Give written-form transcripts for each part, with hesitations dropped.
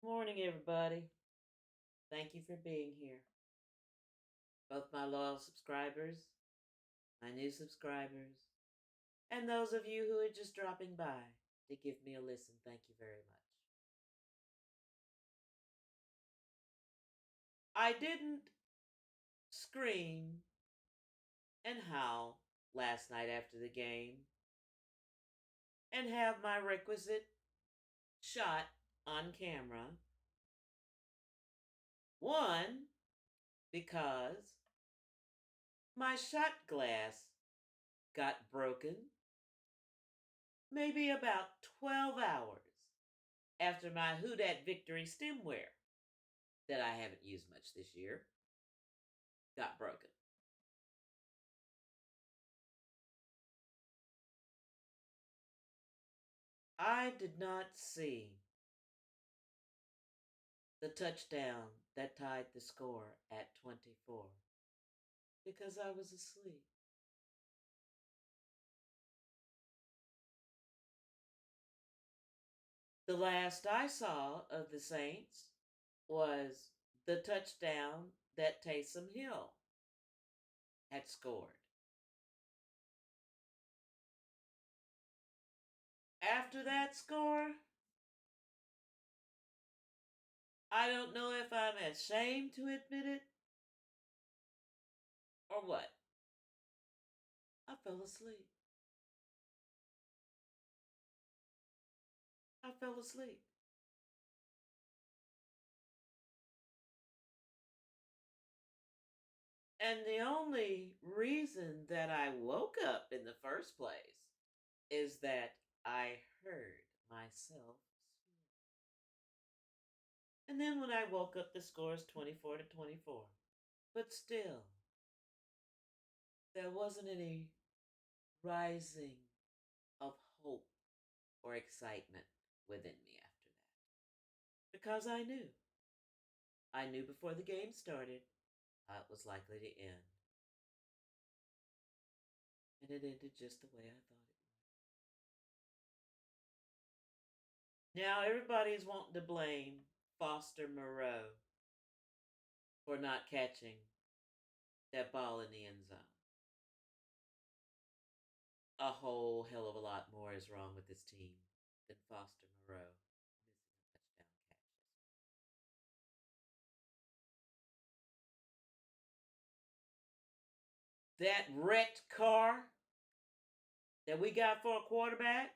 Morning, everybody. Thank you for being here. Both my loyal subscribers, my new subscribers, and those of you who are just dropping by to give me a listen. Thank you very much. I didn't scream and howl last night after the game and have my requisite shot on camera. One, because my shot glass got broken maybe about 12 hours after my Who Dat Victory stemware that I haven't used much this year got broken. I did not see the touchdown that tied the score at 24 because I was asleep. The last I saw of the Saints was the touchdown that Taysom Hill had scored. After that score, I don't know if I'm ashamed to admit it or what. I fell asleep. I fell asleep. And the only reason that I woke up in the first place is that I heard myself swear. And then when I woke up, the score is 24 to 24. But still, there wasn't any rising of hope or excitement within me after that. Because I knew. I knew before the game started how it was likely to end. And it ended just the way I thought it would. Now everybody's wanting to blame Foster Moreau for not catching that ball in the end zone. A whole hell of a lot more is wrong with this team than Foster Moreau missing a touchdown catch. That wrecked car that we got for a quarterback,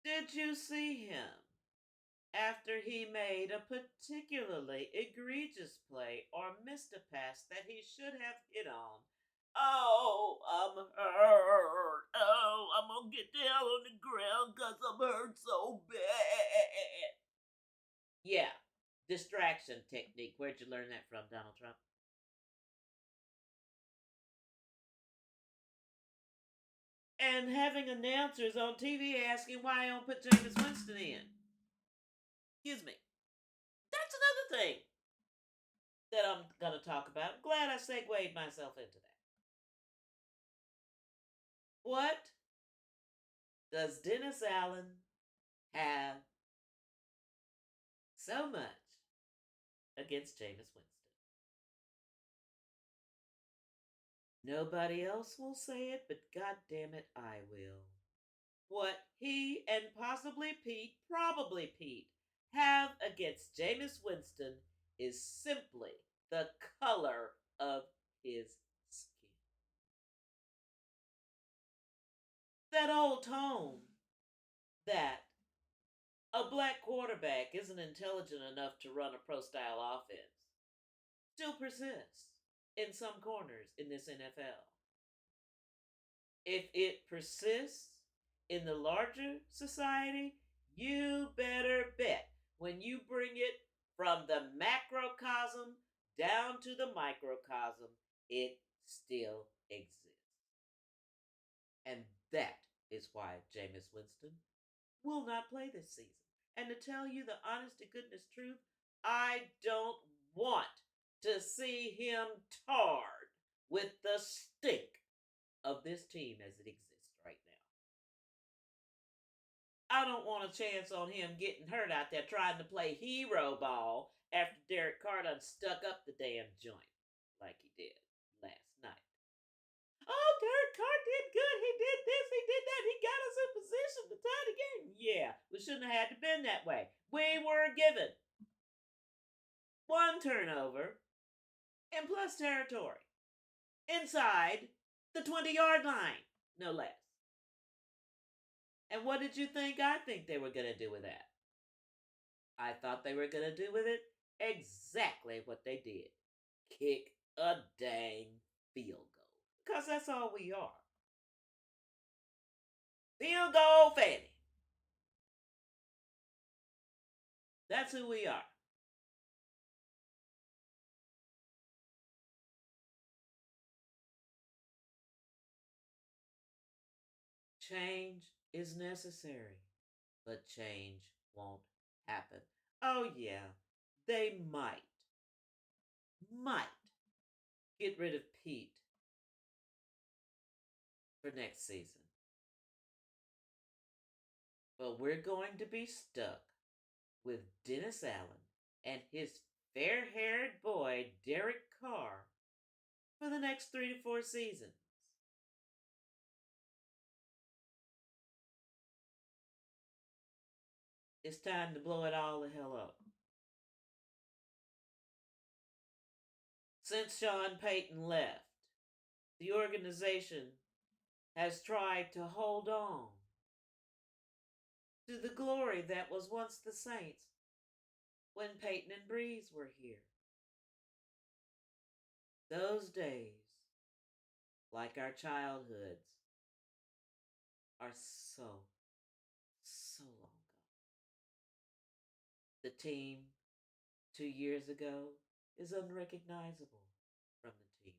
did you see him after he made a particularly egregious play or missed a pass that he should have hit on? Oh, I'm hurt. Oh, I'm going to get down on the ground because I'm hurt so bad. Yeah, distraction technique. Where'd you learn that from, Donald Trump? And having announcers on TV asking why I don't put Jameis Winston in. Excuse me. That's another thing that I'm going to talk about. I'm glad I segued myself into that. What does Dennis Allen have so much against Jameis Winston? Nobody else will say it, but God damn it, I will. What he and probably Pete, have against Jameis Winston is simply the color of his skin. That old tone that a black quarterback isn't intelligent enough to run a pro style offense still persists in some corners in this NFL. If it persists in the larger society, you better bet when you bring it from the macrocosm down to the microcosm, it still exists. And that is why Jameis Winston will not play this season. And to tell you the honest to goodness truth, I don't want to see him tarred with the stink of this team as it exists right now. I don't want a chance on him getting hurt out there trying to play hero ball after Derek Carr done stuck up the damn joint like he did last night. Oh, Derek Carr did good. He did this, he did that. He got us in position to tie the game. Yeah, we shouldn't have had to been that way. We were given one turnover in plus territory inside the 20-yard line, no less. And what did you think I think they were going to do with that? I thought they were going to do with it exactly what they did. Kick a dang field goal. Because that's all we are. Field goal Fanny. That's who we are. Change is necessary, but change won't happen. Oh, yeah, they might get rid of Pete for next season. But we're going to be stuck with Dennis Allen and his fair haired boy, Derek Carr, for the next 3 to 4 seasons. It's time to blow it all the hell up. Since Sean Payton left, the organization has tried to hold on to the glory that was once the Saints when Peyton and Breeze were here. Those days, like our childhoods, are so long gone. The team 2 years ago is unrecognizable from the team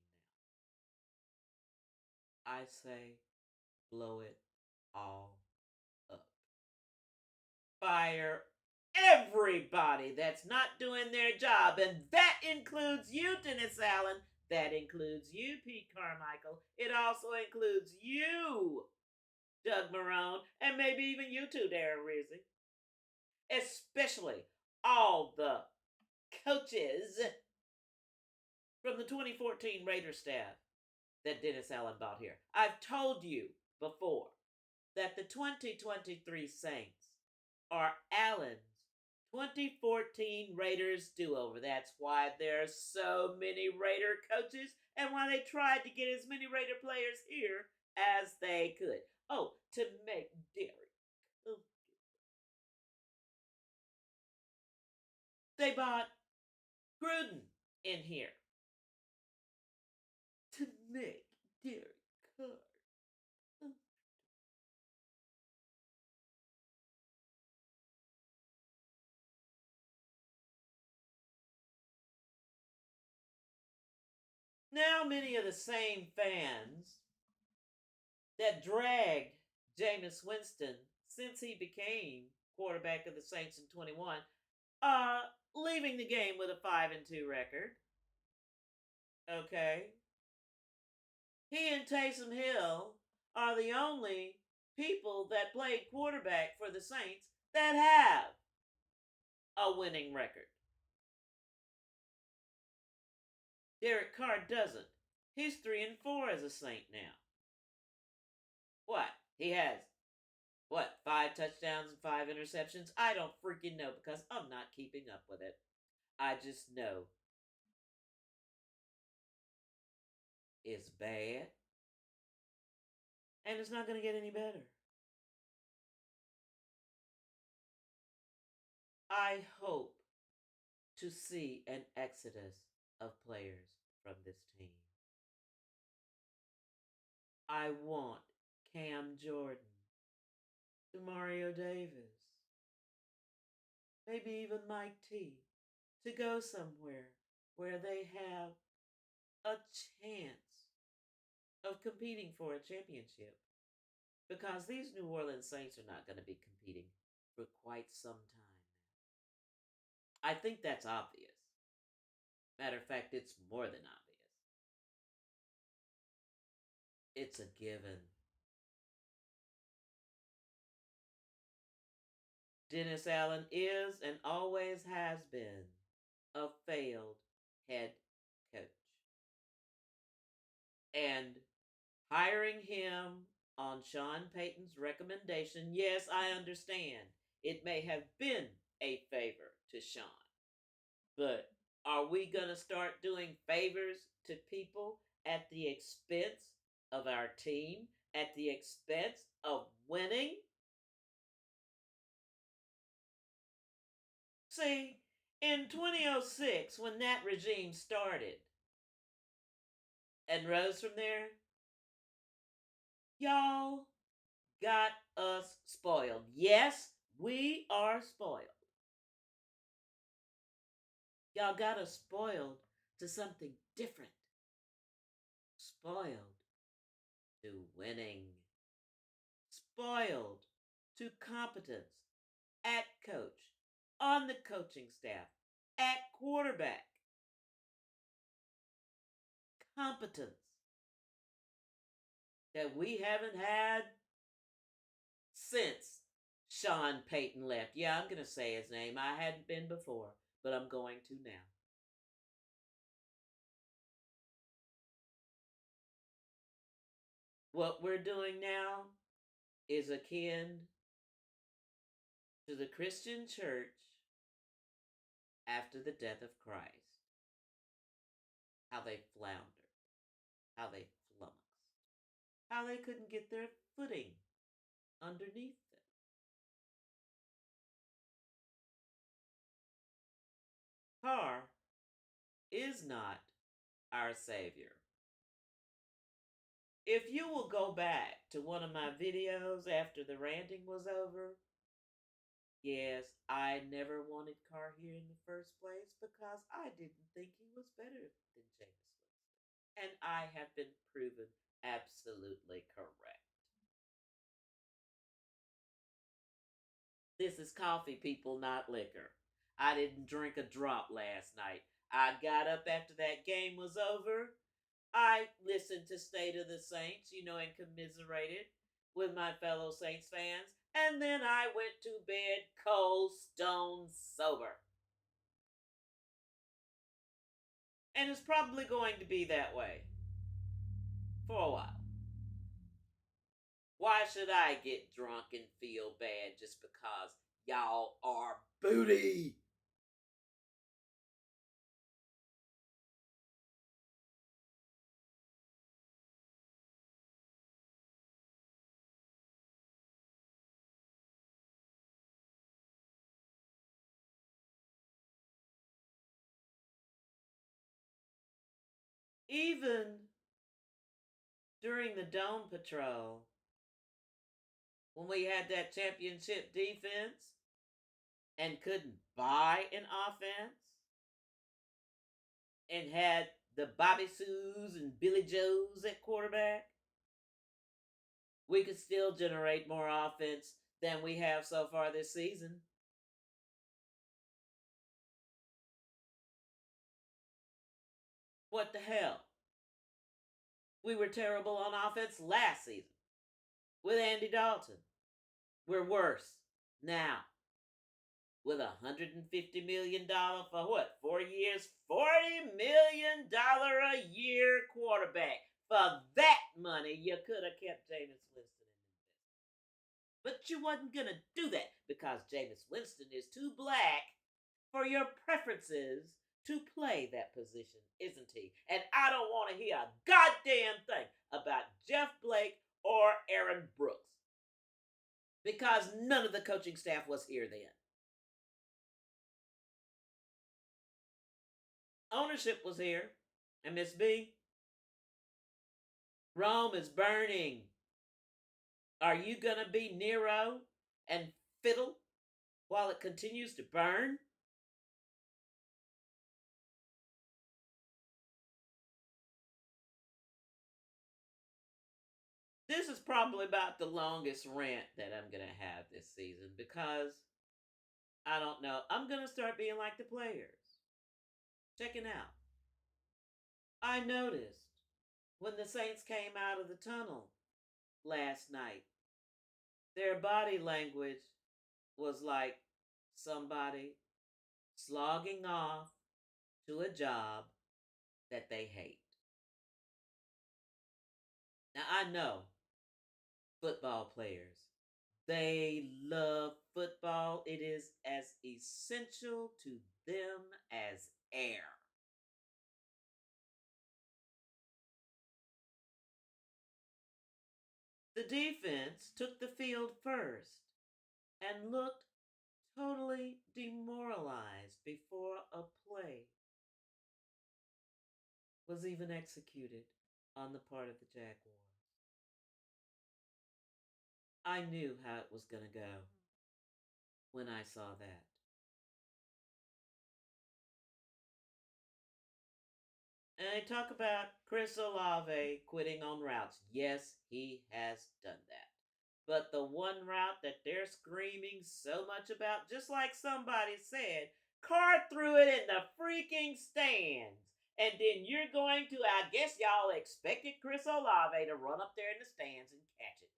now. I say, blow it all up. Fire everybody that's not doing their job, and that includes you, Dennis Allen. That includes you, Pete Carmichael. It also includes you, Doug Marone, and maybe even you too, Darren Rizzi. Especially all the coaches from the 2014 Raider staff that Dennis Allen brought here. I've told you before that the 2023 Saints are Allen's 2014 Raiders do-over. That's why there are so many Raider coaches and why they tried to get as many Raider players here as they could. Oh, to make Derek. They bought Gruden in here to make Derek Carr. Now many of the same fans that dragged Jameis Winston since he became quarterback of the Saints in 21, leaving the game with a 5-2 record. Okay. He and Taysom Hill are the only people that played quarterback for the Saints that have a winning record. Derek Carr doesn't. He's 3-4 as a Saint now. What? He has, 5 touchdowns and 5 interceptions? I don't freaking know because I'm not keeping up with it. I just know it's bad and it's not going to get any better. I hope to see an exodus of players from this team. I want Cam Jordan, Demario Davis, maybe even Mike T to go somewhere where they have a chance of competing for a championship. Because these New Orleans Saints are not going to be competing for quite some time now. I think that's obvious. Matter of fact, it's more than obvious. It's a given. Dennis Allen is and always has been a failed head coach. And hiring him on Sean Payton's recommendation, yes, I understand. It may have been a favor to Sean. But are we going to start doing favors to people at the expense of our team, at the expense of winning? See, in 2006, when that regime started and rose from there, y'all got us spoiled. Yes, we are spoiled. Y'all got us spoiled to something different. Spoiled to winning. Spoiled to competence at coach, on the coaching staff, at quarterback. Competence that we haven't had since Sean Payton left. Yeah, I'm going to say his name. I hadn't been before, but I'm going to now. What we're doing now is akin to the Christian church after the death of Christ. How they floundered, how they flummoxed, how they couldn't get their footing underneath them. Carr is not our Savior. If you will go back to one of my videos after the ranting was over, yes, I never wanted Carr here in the first place because I didn't think he was better than Jameis Winston. And I have been proven absolutely correct. This is coffee, people, not liquor. I didn't drink a drop last night. I got up after that game was over. I listened to State of the Saints, and commiserated with my fellow Saints fans. And then I went to bed cold, stone sober. And it's probably going to be that way for a while. Why should I get drunk and feel bad just because y'all are booty? Even during the Dome Patrol, when we had that championship defense and couldn't buy an offense and had the Bobby Sues and Billy Joes at quarterback, we could still generate more offense than we have so far this season. What the hell? We were terrible on offense last season with Andy Dalton. We're worse now with $150 million for what? 4 years? $40 million a year quarterback. For that money, you could have kept Jameis Winston in the business. But you wasn't going to do that because Jameis Winston is too black for your preferences to play that position, isn't he? And I don't want to hear a goddamn thing about Jeff Blake or Aaron Brooks because none of the coaching staff was here then. Ownership was here. And Miss B, Rome is burning. Are you going to be Nero and fiddle while it continues to burn? This is probably about the longest rant that I'm going to have this season because I don't know. I'm going to start being like the players. Checking out. I noticed when the Saints came out of the tunnel last night, their body language was like somebody slogging off to a job that they hate. Now, I know football players, they love football. It is as essential to them as air. The defense took the field first and looked totally demoralized before a play was even executed on the part of the Jaguars. I knew how it was going to go when I saw that. And they talk about Chris Olave quitting on routes. Yes, he has done that. But the one route that they're screaming so much about, just like somebody said, Carr threw it in the freaking stands. And then you're going to, I guess y'all expected Chris Olave to run up there in the stands and catch it.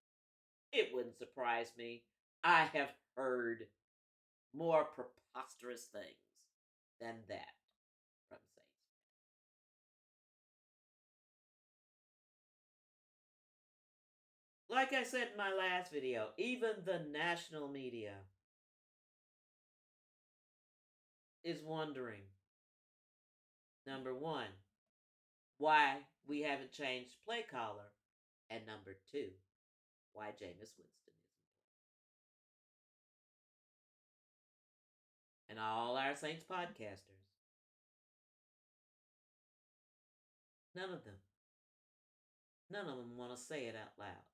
It wouldn't surprise me. I have heard more preposterous things than that from Saints. Like I said in my last video, even the national media is wondering, number one, why we haven't changed play caller, and number two, why Jameis Winston isn't. And all our Saints podcasters, none of them, none of them want to say it out loud.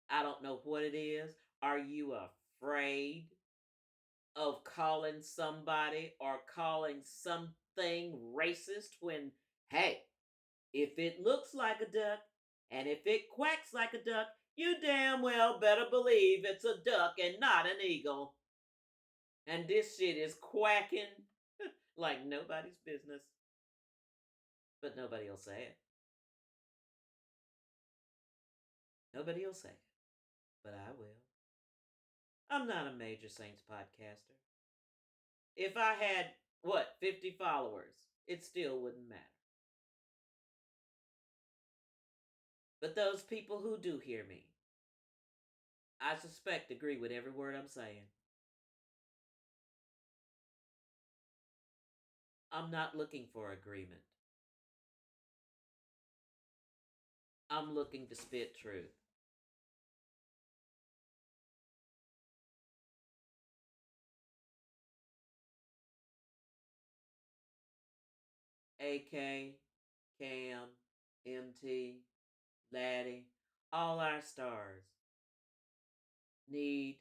I don't know what it is. Are you afraid of calling somebody or calling something racist when, hey, if it looks like a duck and if it quacks like a duck, you damn well better believe it's a duck and not an eagle. And this shit is quacking like nobody's business. But nobody will say it. Nobody will say it. But I will. I'm not a major Saints podcaster. If I had, 50 followers, it still wouldn't matter. But those people who do hear me, I suspect agree with every word I'm saying. I'm not looking for agreement. I'm looking to spit truth. AK, Cam, MT, Laddie, all our stars need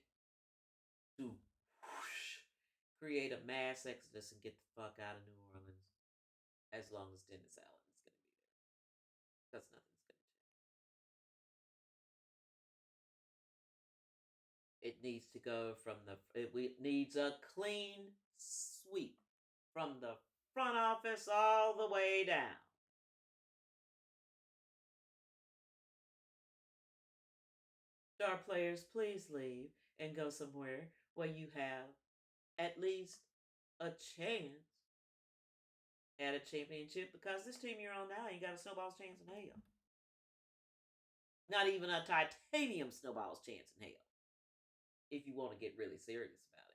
to create a mass exodus and get the fuck out of New Orleans as long as Dennis Allen is going to be there. Because nothing's going to change. It needs to go from it needs a clean sweep from the front office all the way down. Star players, please leave and go somewhere where you have at least a chance at a championship, because this team you're on now ain't got a snowball's chance in hell. Not even a titanium snowball's chance in hell. If you want to get really serious about it.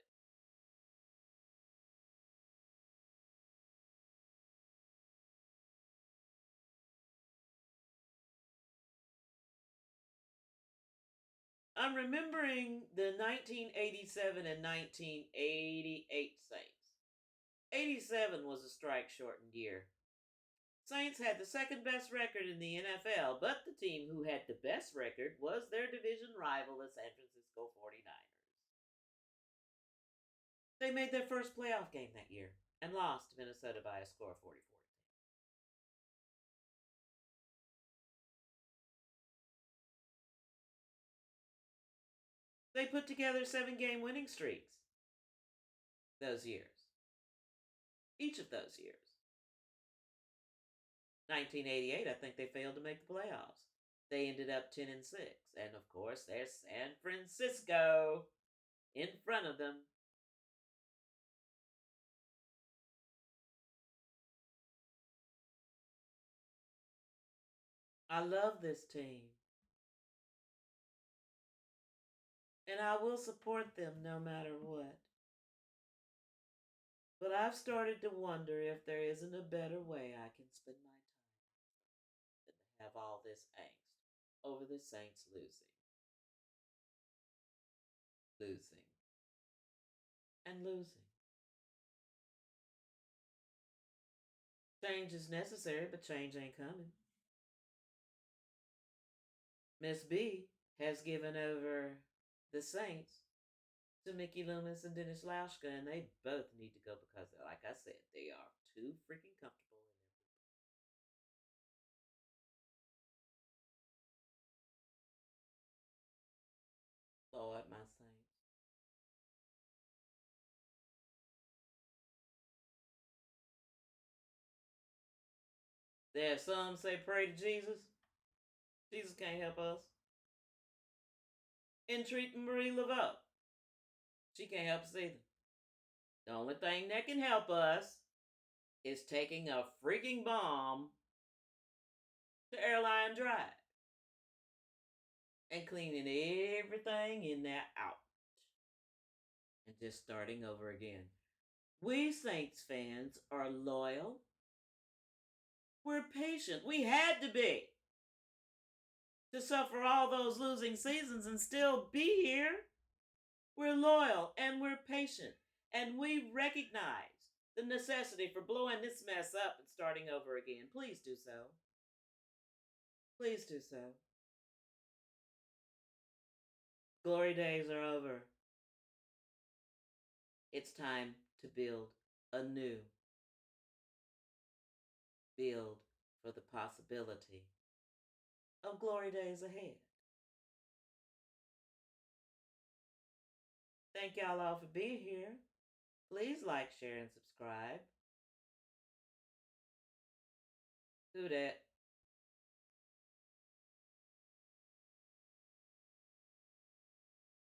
I'm remembering the 1987 and 1988 Saints. 87 was a strike shortened year. Saints had the second best record in the NFL, but the team who had the best record was their division rival, the San Francisco 49ers. They made their first playoff game that year and lost to Minnesota by a score of 44. They put together 7-game winning streaks those years. Each of those years. 1988, I think they failed to make the playoffs. They ended up 10-6. And of course, there's San Francisco in front of them. I love this team, and I will support them no matter what. But I've started to wonder if there isn't a better way I can spend my time than to have all this angst over the Saints losing, and losing. Change is necessary, but change ain't coming. Miss B has given over the Saints to Mickey Loomis and Dennis Lauschka, and they both need to go because, like I said, they are too freaking comfortable in their. Lord, my Saints. There, some say pray to Jesus. Jesus can't help us. Entreat Marie Laveau. She can't help us either. The only thing that can help us is taking a freaking bomb to Airline Drive and cleaning everything in there out and just starting over again. We Saints fans are loyal. We're patient. We had to be to suffer all those losing seasons and still be here. We're loyal and we're patient. And we recognize the necessity for blowing this mess up and starting over again. Please do so. Please do so. Glory days are over. It's time to build anew. Build for the possibility of glory days ahead. Thank y'all all for being here. Please like, share, and subscribe. Who that?